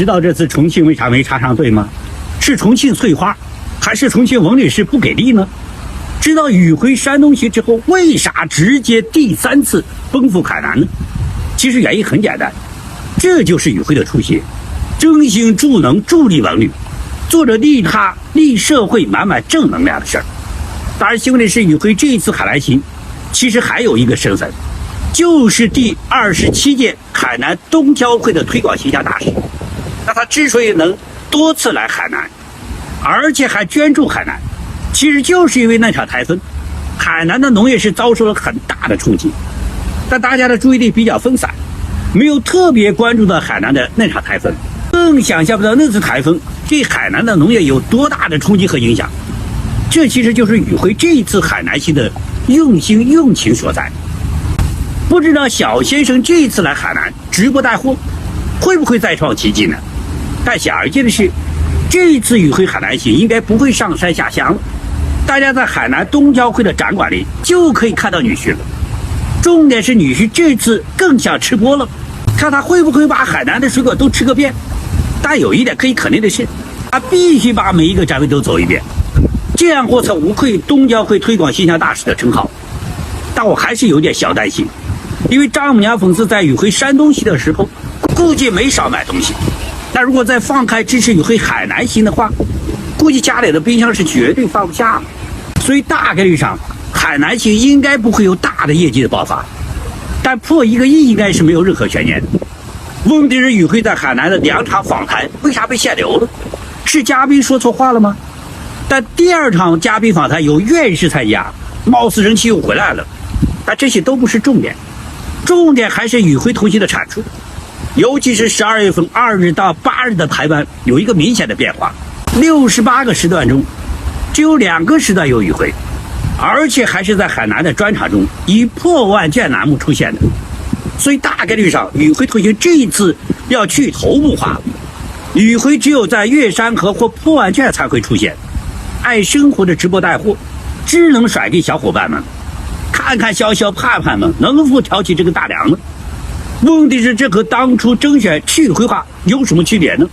知道这次重庆为啥没插上队吗？是重庆翠花，还是重庆王女士不给力呢？知道宇辉山东行之后，为啥直接第3次奔赴海南呢？其实原因很简单，这就是宇辉的初心，真心助能助力王女，做着利他利社会满满正能量的事儿。当然，幸运的是，宇辉这一次海南行，其实还有一个身份，就是第27届海南冬交会的推广形象大使。那他之所以能多次来海南，而且还捐助海南，其实就是因为那场台风，海南的农业是遭受了很大的冲击。但大家的注意力比较分散，没有特别关注到海南的那场台风，更想象不到那次台风对海南的农业有多大的冲击和影响。这其实就是宇辉这一次海南行的用心用情所在。不知道小先生这一次来海南直播带货，会不会再创奇迹呢？但显而易见的是，这一次宇辉海南行应该不会上山下乡了。大家在海南冬交会的展馆里就可以看到女婿了。重点是女婿这次更想吃播了，看他会不会把海南的水果都吃个遍。但有一点可以肯定的是，他必须把每一个展位都走一遍，这样我才无愧冬交会推广形象大使的称号。但我还是有点小担心，因为丈母娘粉丝在宇辉山东行的时候估计没少买东西，但如果再放开支持宇辉海南行的话，估计家里的冰箱是绝对放不下了。所以大概率上海南行应该不会有大的业绩的爆发，但破1个亿应该是没有任何悬念的。问题是宇辉在海南的2场访谈为啥被限流了？是嘉宾说错话了吗？但第2场嘉宾访谈有院士参加，貌似人气又回来了。但这些都不是重点，重点还是宇辉同行的产出，尤其是12月份2日到8日的排班有一个明显的变化，68个时段中只有2个时段有宇辉，而且还是在海南的专场中以破万卷栏目出现的。所以大概率上宇辉同行这一次要去头部化，宇辉只有在月山河或破万卷才会出现。爱生活的直播带货只能甩给小伙伴们，看看小小盼盼们能否挑起这个大梁呢？问题是这和当初甄选去宇辉化有什么区别呢？